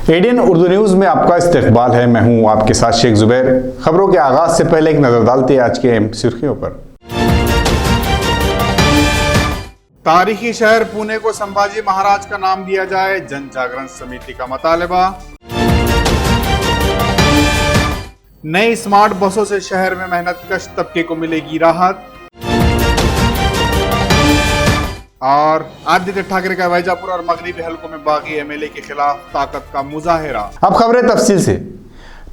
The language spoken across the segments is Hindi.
एडीएन उर्दू न्यूज में आपका इस्तकबाल है। मैं हूं आपके साथ शेख जुबैर। खबरों के आगाज से पहले एक नजर डालते हैं आज के अहम सुर्खियों पर। तारीखी शहर पुणे को संभाजी महाराज का नाम दिया जाए, जन जागरण समिति का मुतालबा। नई स्मार्ट बसों से शहर में मेहनतकश तबके को मिलेगी राहत। और आदित्य ठाकरे का वैजापुर और मगरबी हलकों में बागी एमएलए के खिलाफ ताकत का मुजाहिरा। अब खबरें तफसील से।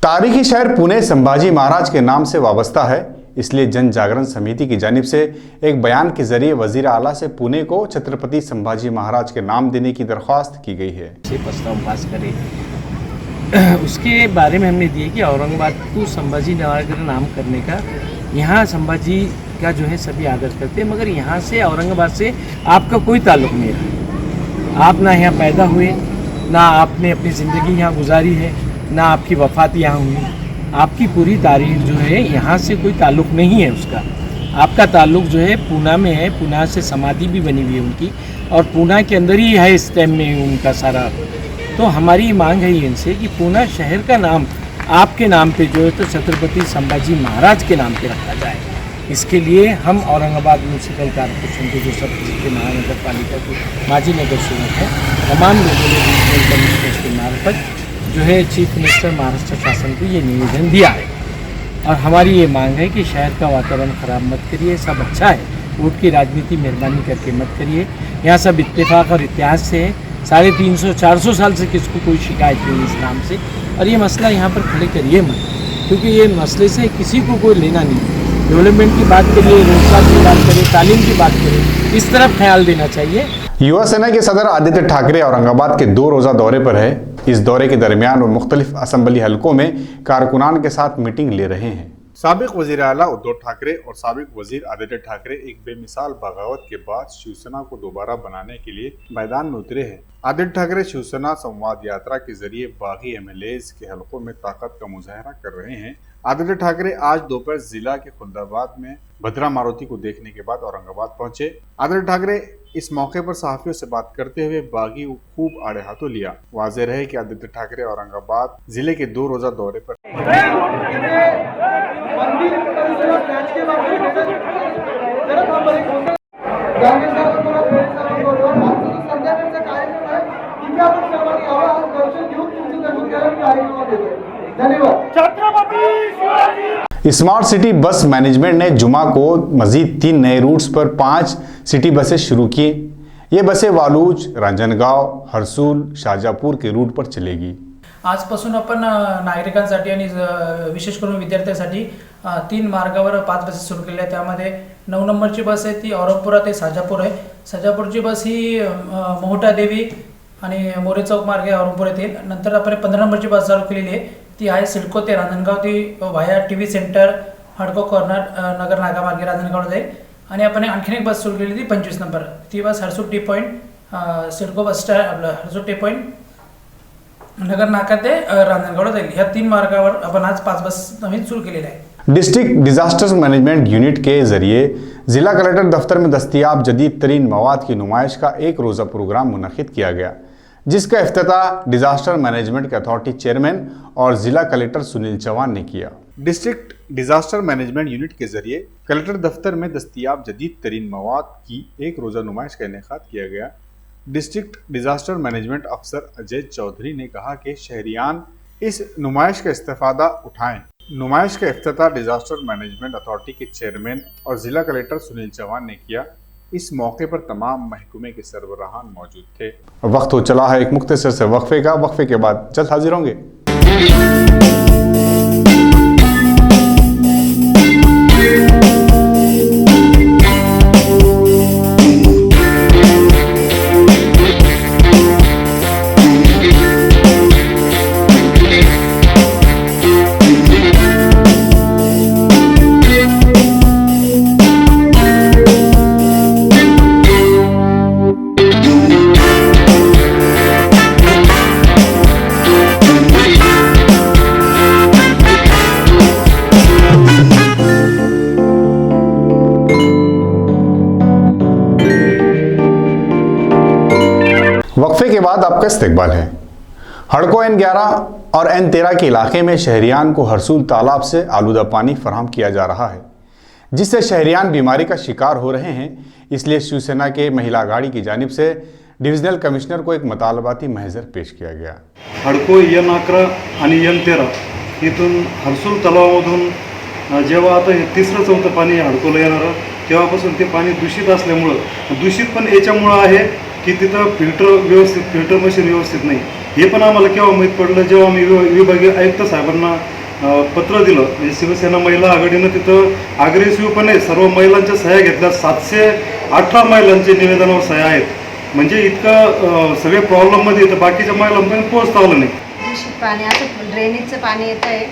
तारीखी शहर पुणे संभाजी महाराज के नाम से वाबस्ता है, इसलिए जन जागरण समिति की जानिब से एक बयान के जरिए वजीर आला से पुणे को छत्रपति संभाजी महाराज के नाम देने की दरख्वास्त की गई है। प्रस्ताव पास करे उसके बारे में हमने दिए कि औरंगाबाद को संभाजी नगर नाम करने का, यहाँ संभाजी का जो है सभी आदर करते हैं, मगर यहाँ से औरंगाबाद से आपका कोई ताल्लुक़ नहीं रहा। आप ना यहाँ पैदा हुए, ना आपने अपनी ज़िंदगी यहाँ गुजारी है, ना आपकी वफ़ात यहाँ हुई। आपकी पूरी तारीख जो है यहाँ से कोई ताल्लुक़ नहीं है उसका। आपका ताल्लुक़ जो है पूना में है, पूना से समाधि भी बनी हुई है उनकी, और पूना के अंदर ही है इस टाइम में उनका सारा। तो हमारी मांग है इनसे कि पूना शहर का नाम आपके नाम पे जो है तो छत्रपति संभाजी महाराज के नाम पे रखा जाए। इसके लिए हम औरंगाबाद म्यूनसिपल कॉर्पोरेशन के जो सब के महानगर पालिका के माजी नगर सेवक हैं, तमाम लोगों ने रीजनल कमिश्नर्स के मार्फत जो है चीफ मिनिस्टर महाराष्ट्र शासन को ये निवेदन दिया है। और हमारी ये मांग है कि शहर का वातावरण ख़राब मत करिए, सब अच्छा है, वोट की राजनीति मेहरबानी करके मत करिए। यहाँ सब इत्तेफाक और इतिहास से है, 350-400 साल से किसको कोई शिकायत नहीं इस नाम से। और ये मसला यहाँ पर खड़े करिए मत, क्योंकि ये मसले से किसी को कोई लेना नहीं। डेवलपमेंट की बात करिए, रोजगार की बात करिए, तालीम की बात करिए, इस तरफ ख्याल देना चाहिए। युवा सेना के सदर आदित्य ठाकरे औरंगाबाद के 2 रोज़ा दौरे पर है। इस दौरे के दरमियान वो मुख्तलिफ असम्बली हलकों में कारकुनान के साथ मीटिंग ले रहे हैं। साबिक वजीर आला उद्धव ठाकरे और साबिक वजीर आदित्य ठाकरे एक बेमिसाल बगावत के बाद शिवसेना को दोबारा बनाने के लिए मैदान में उतरे हैं। आदित्य ठाकरे शिवसेना संवाद यात्रा के जरिए बागी एमएलएज के हलकों में ताकत का मुजाहरा कर रहे हैं। आदित्य ठाकरे आज दोपहर जिला के खुलदाबाद में भद्रा मारुति को देखने के बाद औरंगाबाद पहुंचे। आदित्य ठाकरे इस मौके पर सहाफियों से बात करते हुए बागी को खूब आड़े हाथों लिया। वाज़ेह रहे कि आदित्य ठाकरे औरंगाबाद जिले के 2 रोज़ा दौरे पर स्मार्ट सिटी बस मैनेजमेंट ने जुमा को मजीद 3 नए रूट्स पर 5 सिटी बसें शुरू की। ये बसें वालूज, रांजणगाव, हरसूल, शाजापूर के रूट पर चलेगी। आजपासून आपण नागरिकांसाठी आणि विशेष करून विद्यार्थ्यांसाठी 3 मार्गावर 5 बसेस सुरू केल्या आहेत। त्यामध्ये 9 नंबरची बस आहे ती औरंगपुरा ते साजापूर आहे। साजापूरची बस ही मोहटा देवी आणि मोरे चौक मार्गे औरंगपुर येते। नंतर आपण 15 नंबरची बस चालू केलेली आहे, ती आहे सिडको ते रांजणगाव, ती व्हाया टीव्ही सेंटर, हडको कॉर्नर, नगर नागा मार्गे रांजणगावला जाईल। आणि आपण आणखीन एक बस सुरू केली ती 25 नंबर, ती बस Harsul T point, CIDCO bus stand, आपलं हरसूल टी पॉईंट, नगर नाका ते रांजणगावला जाईल। ह्या 3 मार्गावर आपण आज 5 बस नवीन सुरू केलेल्या आहेत। डिस्ट्रिक्ट डिजास्टर मैनेजमेंट यूनिट के जरिए जिला कलेक्टर दफ्तर में दस्तियाब जदीद तरीन मवाद की नुमाइश का 1 रोज़ा प्रोग्राम मुनक़िद किया गया, जिसका इफ्तिताह डिजास्टर मैनेजमेंट के अथॉरिटी चेयरमैन और जिला कलेक्टर सुनील चौहान ने किया। डिस्ट्रिक्ट डिजास्टर मैनेजमेंट यूनिट के जरिए कलेक्टर दफ्तर में दस्तियाब जदीद तरीन मवाद की 1 रोज़ा नुमाइश का इनेकाद किया गया। डिस्ट्रिक्ट डिजास्टर मैनेजमेंट अफसर अजय चौधरी ने कहा कि शहरियान इस नुमाइश का इस्तेफादा उठाएं। नुमाइश का इफ्तिताह डिजास्टर मैनेजमेंट अथॉरिटी के चेयरमैन और जिला कलेक्टर सुनील चौहान ने किया। इस मौके पर तमाम महकमे के सरबराहान मौजूद थे। वक्त हो चला है एक मुख्तसर से वक्फे का। वक्फे के बाद जल्द हाजिर होंगे। के बाद आपका इस्तकबाल है। हड़को N11 और N13 के इलाके में शहरियान को हरसूल तालाब से आलूदा पानी फराहम किया जा रहा है, जिससे शहरियान बीमारी का शिकार हो रहे हैं। इसलिए शिवसेना के महिला आघाड़ी की जानिब से डिविजनल कमिश्नर को एक मतलबाती महजर पेश किया गया। हडको N11 आणि N13 इथून हरसूल तलावामधून जेव्हा आता हे तिसरं चौथं पाणी हडकोला येणारं तेव्हापासून ते पाणी दूषित असल्यामुळं, दूषित पण याच्यामुळं आहे की तिथं फिल्टर मशीन व्यवस्थित नाही। हे पण आम्हाला केव्हा माहीत पडलं जेव्हा मी विभागीय आयुक्त साहेबांना पत्र दिलं। म्हणजे शिवसेना महिला आघाडीनं तिथं अग्रेसिव्हपणे सर्व महिलांच्या सह्या घेतल्या, 718 महिलांचे निवेदनावर सह्या आहेत। म्हणजे इतकं सगळे प्रॉब्लेममध्ये इथं बाकीच्या महिलांपर्यंत पोहोचता आलं नाही। दूषित पाणी, असं ड्रेनेजचं पाणी येतं आहे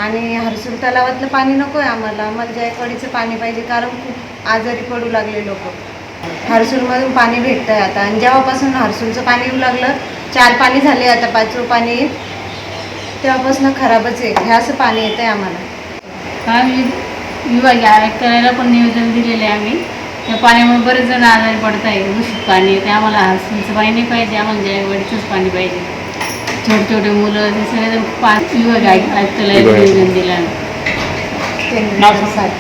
आणि हरसूल तलावातलं पाणी नको आहे आम्हाला जायकवाडीचं पाणी पाहिजे, कारण खूप आजारी पडू लागले लोक। हरसूलमधून पाणी भेटतं आहे आता, आणि जेव्हापासून हरसूलचं पाणी येऊ लागलं, 4 पाणी झाले आता 5वं पाणी येईल, तेव्हापासून खराबच आहे। हे असं पाणी येतं आहे आम्हाला। आम्ही विभागीय आयुक्तालयाला पण निवेदन दिलेले आहे आम्ही। त्या पाण्यामुळे बरेच जण आजारी पडत आहे। दूषित पाणी येते, आम्हाला हरसूलचं पाणी नाही पाहिजे, आम्हाला जायकवाडीचंच पाणी पाहिजे। छोटे छोटे मुलं ते सगळेजण विभागीय आयुक्तालयाला निवेदन दिलं आहे।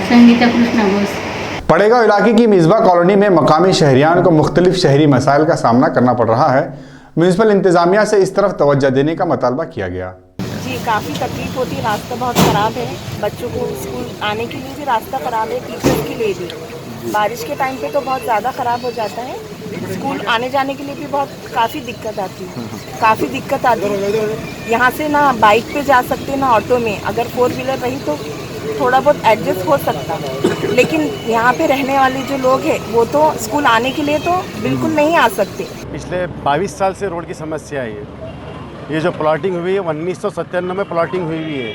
संगीता कृष्णा बोस। पड़ेगांव इलाके की मिसबा कॉलोनी में मकामी शहरियान को मुख्तलिफ शहरी मसाइल का सामना करना पड़ रहा है। म्यूनसिपल इंतजामिया से इस तरफ तवज्जो देने का मुतालबा किया गया। जी काफ़ी तकलीफ होती है, रास्ता बहुत ख़राब है, बच्चों को स्कूल आने के लिए भी रास्ता ख़राब है, टीचर्स के लिए भी। बारिश के टाइम पे तो बहुत ज़्यादा ख़राब हो जाता है, स्कूल आने जाने के लिए भी काफ़ी दिक्कत आती है। यहाँ से ना बाइक पे जा सकते ना ऑटो में, अगर 4 व्हीलर रही तो थोड़ा बहुत एडजस्ट हो सकता, लेकिन यहाँ पे रहने वाले जो लोग हैं वो तो स्कूल आने के लिए तो बिल्कुल नहीं आ सकते। पिछले 22 साल से रोड की समस्या है। ये जो प्लॉटिंग हुई है 1997 में प्लॉटिंग हुई हुई है,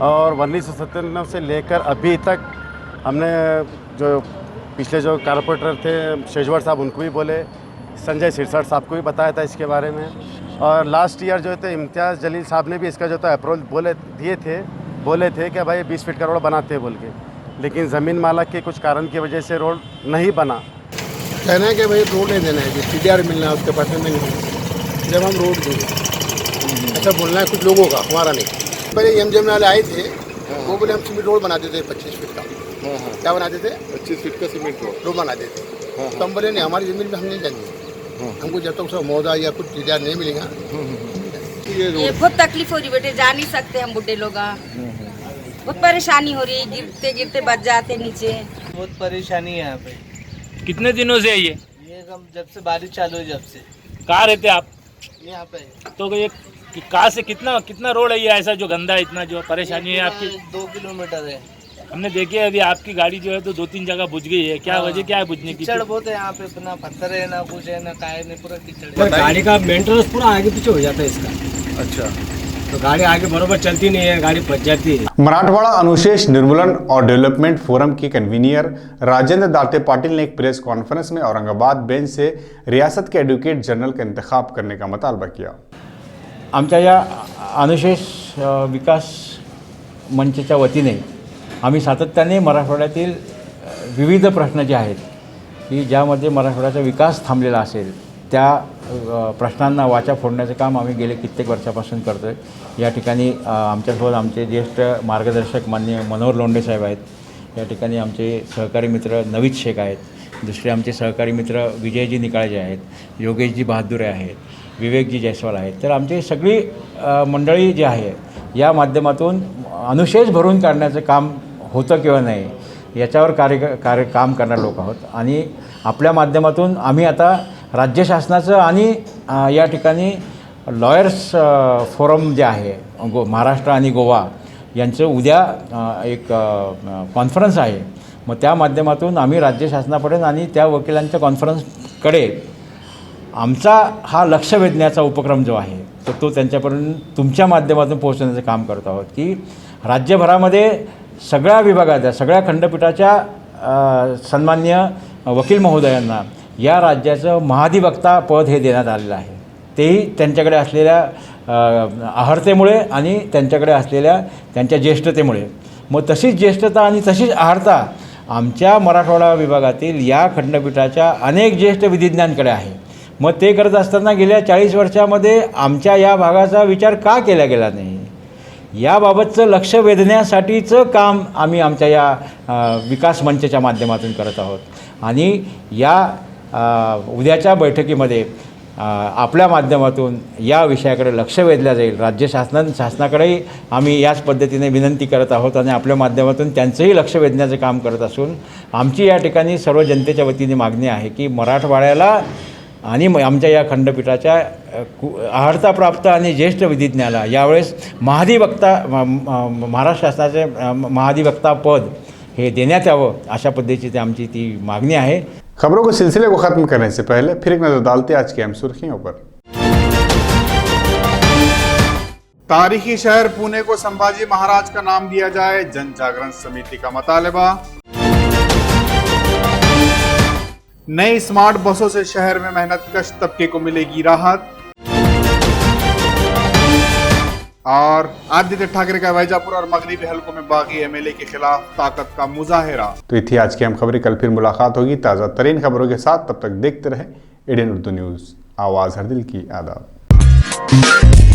और 1997 से लेकर अभी तक हमने जो पिछले जो कारपोरेटर थे शेजवर साहब उनको भी बोले, संजय सिरसाट साहब को भी बताया था इसके बारे में, और लास्ट ईयर जो थे इम्तियाज़ जलील साहब ने भी इसका जो था अप्रूवल बोले थे कि भाई 20 फीट का रोड बनाते हैं बोल के, लेकिन ज़मीन मालक के कुछ कारण की वजह से रोड नहीं बना। कहना है कि भाई रोड नहीं देना है, TDR मिलना है उसके पास में नहीं, जब हम रोड देंगे ऐसा बोलना है कुछ लोगों का, हमारा नहीं। पहले MJM वाले आए थे, वो बोले हम सीमेंट रोड बनाते थे 25 फीट का। क्या बनाते थे? 25 फीट का सीमेंट रोड बनाते थे। तो हम बोले नहीं, हमारी ज़मीन में हम नहीं जाएंगे, हमको जब तक सब मौदा या कुछ TDR नहीं मिलेगा। ये बहुत तकलीफ हो रही बेटे, जा नहीं सकते हम बुढ़े लोग, बहुत परेशानी हो रही है, गिरते गिरते बच जाते नीचे, बहुत परेशानी है यहाँ पे। कितने दिनों से है ये जब से बारिश चालू है, जब से। कहाँ रहते आप? यहाँ पे। तो ये कहाँ से कितना रोड है ये ऐसा जो गंदा है, इतना जो परेशानी है आपकी? 2 किलोमीटर है। हमने देखे अभी आपकी गाड़ी जो है तो 2-3 जगह बुझ गई है, क्या वजह क्या है बुझने की? कीचड़ बहुत है यहाँ पे, ना पत्थर है ना कुछ है ना काय नहीं, पूरा कीचड़। गाड़ी का मेंटेनेंस पूरा आगे पीछे हो जाता है इसका। अच्छा, तो गाड़ी आगे बरोबर चलती नहीं है, गाड़ी फंस जाती है। मराठवाड़ा अनुशेष निर्मूलन और डेवलपमेंट फोरम के कन्वीनियर राजेंद्र दाते पाटिल ने एक प्रेस कॉन्फ्रेंस में औरंगाबाद बेंच से रियासत के एडवोकेट जनरल का इंतखाब करने का मुतालबा किया। आमच्या या अनुशेष विकास मंचच्या वतीने आम्ही सातत्याने मराठवाड्यातील विविध प्रश्न जे आहेत की ज्यामध्ये मराठवाड्याचा विकास थांबलेला असेल त्या प्रश्नांना वाचा फोडण्याचं काम आम्ही गेले कित्येक वर्षापासून करतो आहे। या ठिकाणी आमच्यासोबत आमचे ज्येष्ठ मार्गदर्शक माननीय मनोहर लोंढे साहेब आहेत, या ठिकाणी आमचे सहकारी मित्र नवीद शेख आहेत, दुसरे आमचे सहकारी मित्र विजयजी निकाळजे आहेत, योगेशजी बहादुरे आहेत, विवेकजी जयस्वाल आहेत। तर आमची सगळी मंडळी जी आहे या माध्यमातून अनुशेष भरून काढण्याचं काम होतं किंवा नाही याच्यावर काम करणारे लोक आहोत, आणि आपल्या माध्यमातून आम्ही आता राज्य शासनाचं आणि या ठिकाणी लॉयर्स फोरम जे आहे महाराष्ट्र आणि गोवा यांचं उद्या एक कॉन्फरन्स आहे, मग त्या माध्यमातून आम्ही राज्य शासनापर्यंत आणि त्या वकिलांच्या कॉन्फरन्सकडे आमचा हा लक्ष वेधण्याचा उपक्रम जो आहे तो त्यांच्यापर्यंत तुमच्या माध्यमातून पोहोचवण्याचं काम करत आहोत की राज्यभरामध्ये सगळ्या विभागाच्या सगळ्या खंडपीठाच्या सन्माननीय वकील महोदयांना या राज्याचं महाधिवक्ता पद हे देण्यात आलेलं आहे, तेही त्यांच्याकडे असलेल्या आहारतेमुळे आणि त्यांच्याकडे असलेल्या त्यांच्या ज्येष्ठतेमुळे। मग तशीच ज्येष्ठता आणि तशीच आहारता आमच्या मराठवाडा विभागातील या खंडपीठाच्या अनेक ज्येष्ठ विधिज्ञांकडे आहे। मग ते करत असताना गेल्या 40 वर्षामध्ये आमच्या या भागाचा विचार का केला गेला नाही, याबाबतचं लक्ष वेधण्यासाठीचं काम आम्ही आमच्या या विकास मंचच्या माध्यमातून करत आहोत. आणि या उद्याच्या बैठकीमध्ये आपल्या माध्यमातून या विषयाकडे लक्ष वेधलं जाईल. राज्य शासनाकडेही आम्ही याच पद्धतीने विनंती करत आहोत आणि आपल्या माध्यमातून त्यांचंही लक्ष वेधण्याचं काम करत असून आमची या ठिकाणी सर्व जनतेच्या वतीने मागणी आहे की मराठवाड्याला आणि आमच्या या खंडपीठाच्या अर्हता प्राप्त आणि ज्येष्ठ विधिज्ञाला यावेळेस महाराष्ट्र शासनाचे महाधिवक्ता पद हे देण्यात यावं, अशा पद्धतीची आमची ती मागणी आहे. खबरों को सिलसिले को खत्म करने से पहले फिर एक नजर डालते आज की अहम सुर्खियों पर। तारीखी शहर पुणे को संभाजी महाराज का नाम दिया जाए, जन जागरण समिति का मुतालबा। नई स्मार्ट बसों से शहर में मेहनतकश तबके को मिलेगी राहत। और आदित्य ठाकरे का वैजापुर और मगरबी हलकों में बागी एमएलए के खिलाफ ताकत का मुजाहिरा। तो ये थी आज की अहम खबरें। कल फिर मुलाकात होगी ताज़ा तरीन खबरों के साथ। तब तक देखते रहे एडीएन उर्दू न्यूज़, आवाज़ हर दिल की। आदाब।